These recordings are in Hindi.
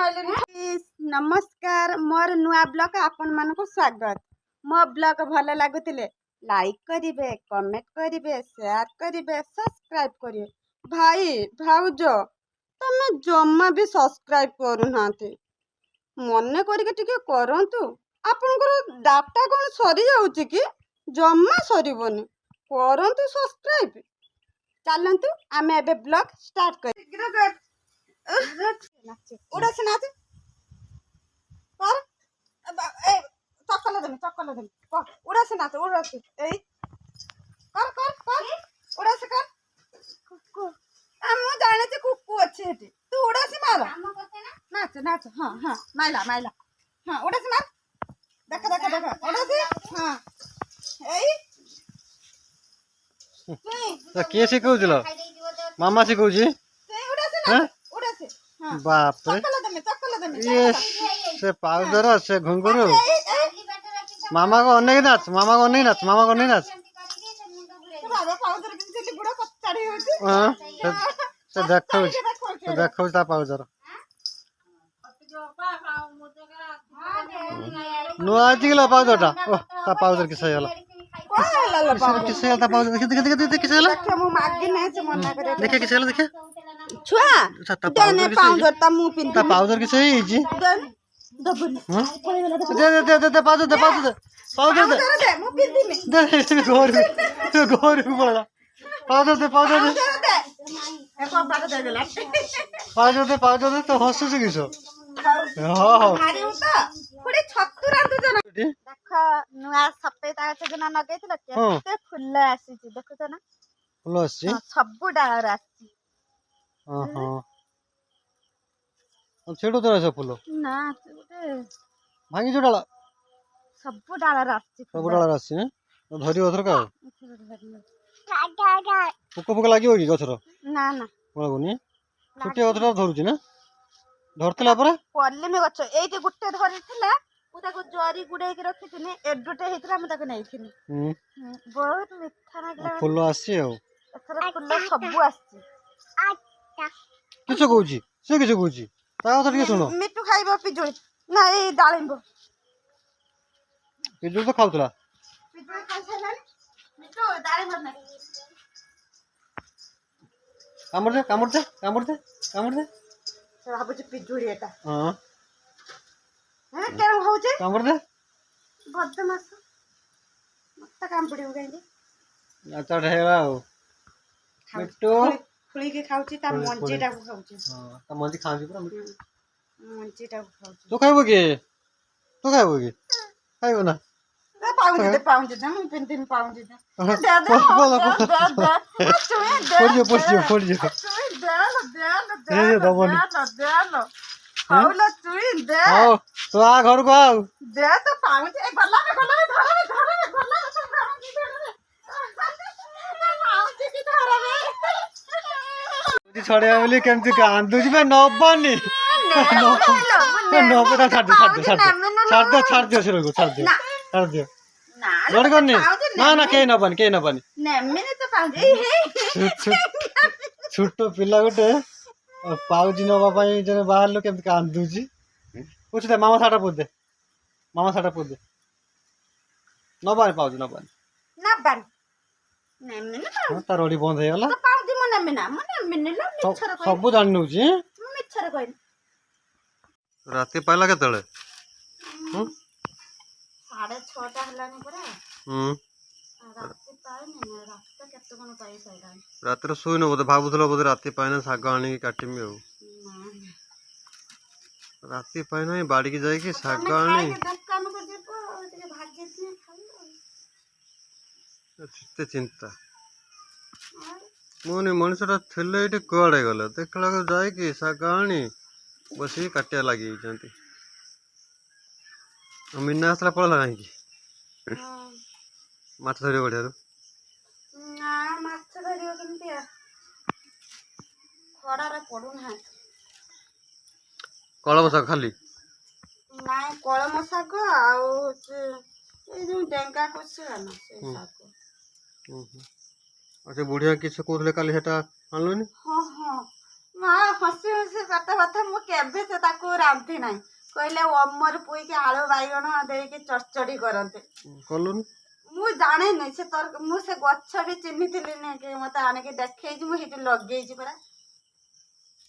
नमस्कार मोर नुआ ब्लॉग आपण मानको स्वागत। मो ब्लॉग भल लागुतिले लाइक करिवे, कमेंट करिवे, शेयर करिवे, सब्सक्राइब करिवे। भाई भाउजो तमे जम्मा भी सब्सक्राइब करू नाते मने करके टिके करंतु। आपनकर डाटा कोन सरी जाउची कि जम्मा सरीबोनी करंतु सब्सक्राइब। चलंतु आमे एबे ब्लॉग स्टार्ट करी। उड़ा से नाच कर ए चक्कल दे उड़ा से नाच उड़ा से ए कर कर कर उड़ा से कर कुकु हम जाने से कुकु अच्छे है तू उड़ा से मार नाच नाच हां हां माइला माइला हां उड़ा से मार देख देख देख उड़ा से हां ए तो के सिखौछलो मामा सिखौछि उड़ा से नाच उड़ा से हां बाप रे चक्कल दे ये से पाउडर से घुंघरू मामा को अनेक नाच मामा को नहीं नाच मामा को नहीं नाच बाबा पाउडर किनसे बुढ़ा पचाड़ी होती हां से देखौ ता पाउडर नो आज किलो पाउडर ता ओ ता पाउडर किसे होला किसे होला ता पाउडर देख किसे होला मु मागी नहीं से मना करे देखे किसे होला देखे छुआ देने पाउडर ता मु पिन ता पाउडर किसे ही जी दबन दे पाउडर दे मु पिन दी में दे गोर बोला पाउडर दे ए पाउडर दे देला पाउडर दे तो हंसु से किसो हां भारी उता पुडी छत्तु रांदु जना देख नुआ सफेद आछ जना नगैथिल केते फुल आसी छी देखो त ना फुल आसी सब डाळ आसी हां हम छेडो तो ऐसा फुल ना ओटे भांगी जो डाला सब डाळ आसी सब डाला आसी हैं तो धरी ओथर का पोक लागियो कि गछर ना ना कोनी छुटी ओथर धरुची ना धरतला पर पल्ली में गछ एई जे गुट्टे धरिथिला उ ताको जरी गुडे के रखिथिने एडुटे हेतरा हम ताको नैथिनी बहुत मिठा लागला फुल आसी हो एथरा फुल सब आसी किछ कहूची से किछ कहूची ता ओथर के सुनो मिठू खाइबो पिजुଳି ना ए डाळिंबो पिजुଳି तो खाउतला पिजुଳି खाइ छलानी मिठू डाळिंबो ना कामड़ दे से भाबुची पिजुଳି एटा हां हां केन होउचे कामड़ दे बदमाश मत काम पड़ियो गांजे अच्छा ढेला हो मिट्टू खुली के खाउची ता मंजीटा को खाउची हां ता मंजी खाउची पूरा मंजीटा को खाउची तो खाइबो के खाइबो ना पाउंज दे मु पिन दिन पाउंज दे बोला फोड़ जो आओ तो आ घर को आओ दे तो पाउंज ए गला में छड़े बोली केमती कांदू जी नबनी नबा छाड़ दियो छाड़ दियो जोड़ करनी ना कहीं नबनी छोट पिला गोटे पाउजी नवा जन बाहर लोग केमती कांदुची पूछ दे मामा साटा पूछ दे नबानी पाउजी नबानी तार ओडी बंद हो गला सब जान नउची राती पाइला केतले 6:30 हलानी परा राती पाइने ना रात केते कोन पाइ सैलानी रात रे सोई न बोधे भाबुथलो बोधे राती पाइना साग आनी काटिमी हो राती पाइना बाड़ी की जाई की साग आनी दुकान पर जेबो ते भाग्य से खाइलो चिंता मोनी मनुष्यटा थिले एटी कुआडे गले देखला को जाई की साग आनी बसी काटिया लागी जंती मीना असला पळला नाही की माछ धरियो बढियारो ना माछ धरियो केमती खड़ा रे पडू ना कळम साग खाली ना कळम साग आउ ए जो डेंगा कोसे ना से साग अच्छा बुढ़िया किछ कोथले काली हेटा आनलोनी हां ହଁ ହସି ହସି ପେଟ ବଥା ମୁଁ କେବେ ସେ ତାକୁ ରାନ୍ଧି ନାହିଁ କହିଲେ ଅମର ପୁଇକି ଆଳୁ ବାଇଗଣ ଦେଇକି ଚଡ଼ଚଡ଼ି କରନ୍ତି କଲୁନି ମୁଁ ଜାଣିନି ସେ ମୁଁ ସେ ଗଛ ବି ଚିହ୍ନିଥିଲି କି ମତେ ଆଣିକି ଦେଖେଇଛି ମୁଁ ସେଇଠି ଲଗେଇଛି ପରା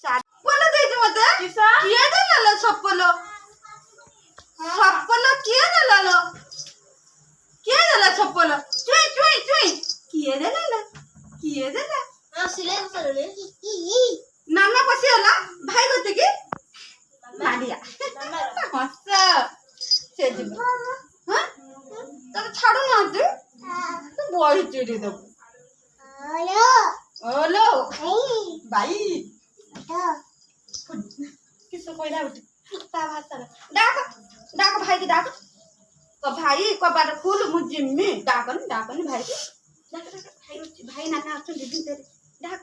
ସପଲ ଦେଇଛି ମତେ କିଏ ଦେଲା ସପଲ ସପଲ କିଏ ଦେଲା କିଏ ଦେଲା ସପଲ ଚୁଇ ଚୁଇ ଚୁଇ କିଏ ଦେଲା କିଏ ଦେଲା ନାନା ପଶିଗଲା ଭାଇ କତିକି ମାଡିଆ ହସ ସେ ଯିବ ହଁ ତତେ ଛାଡୁନାହାନ୍ତି ତୁ ବହି ଚିରି ଦବୁ ଓଲୋ ଭାଇ କିସ କହିଲା ଗୋଟେ ତା ଭାଷାରେ ଡାକ ଡାକ ଭାଇକି ଡାକ ତ ଭାଇ କବାଟ ଖୋଲ ମୁଁ ଯିମି ଡାକନି ଭାଇକି ଡାକ ଡାକ ଭାଇ ଅଛି ଭାଇ ନାନା ଅଛନ୍ତି ଭିତରେ ଡାକ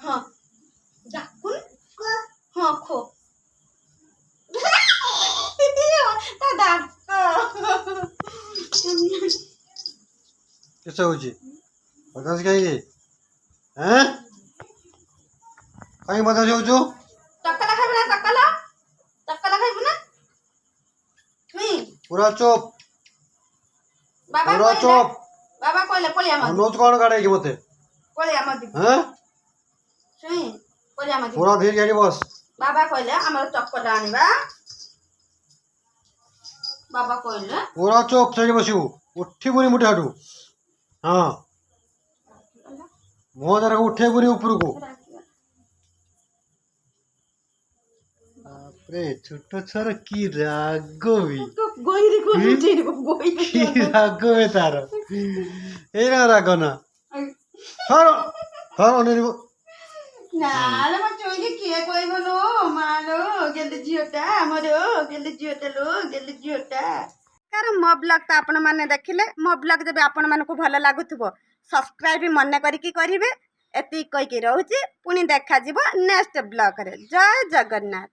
ହଁ ଡାକୁନି ହଁ ଖୋ ତା ଡାକ କିସ ହଉଛି ବଦମାସି କାହିଁକି ହେଁ କାହିଁକି ବଦମାସି ହଉଛୁ ଚକଲା ଖାଇବୁ ନା ଚକଲା ଖାଇବୁ ନା ପୁରା ଚୁପ୍ ବାବା ପୁରା ଚୁପ୍ ବାବା କହିଲେ ପଳିଆ ମା ଅନଉଛୁ କଣ ଗାଡେଇକି ମତେ ପଳିଆ ମା ହେଁ ଶୁଇ ପଳିଆ ମା ପୁରା ଧୀରେ ଗାଡି ବସ ବାବା କହିଲେ ଆମର ଚକଟା ଆଣିବା ବାବା କହିଲେ ପୁରା ଚୁପ୍ ସେଇଠି ବସିବୁ ଉଠିବୁନି ମୁଠେ ହାଟୁ ହଁ ମୋ ଦ୍ୱାରା ଉଠେଇବୁନି ଉପରକୁ ବାପରେ ଛୋଟ ଛୁଆର କି ରାଗ ବି କି ରାଗ ବେ ତାର ଏଇନା ରାଗ ନା ଅନେଇବ ନାଲୋ ମୋ ଚୁଇକି କିଏ କହିବ ଲୋ ମାଲୋ ଗେଲି ଝିଅଟା ଆମର ଗେଲି ଝିଅଟା ଲୋ ଗେଲି ଝିଅଟା କାରଣ ମୋ ବ୍ଲଗ୍ ତ ଆପଣମାନେ ଦେଖିଲେ ମୋ ବ୍ଲଗ୍ ଯଦି ଆପଣମାନଙ୍କୁ ଭଲ ଲାଗୁଥିବ ସବସ୍କ୍ରାଇବ୍ ମନେ କରିକି କରିବେ ଏତିକି କହିକି ରହୁଛି ପୁଣି ଦେଖାଯିବ ନେକ୍ସଟ ବ୍ଲଗରେ ଜୟ ଜଗନ୍ନାଥ।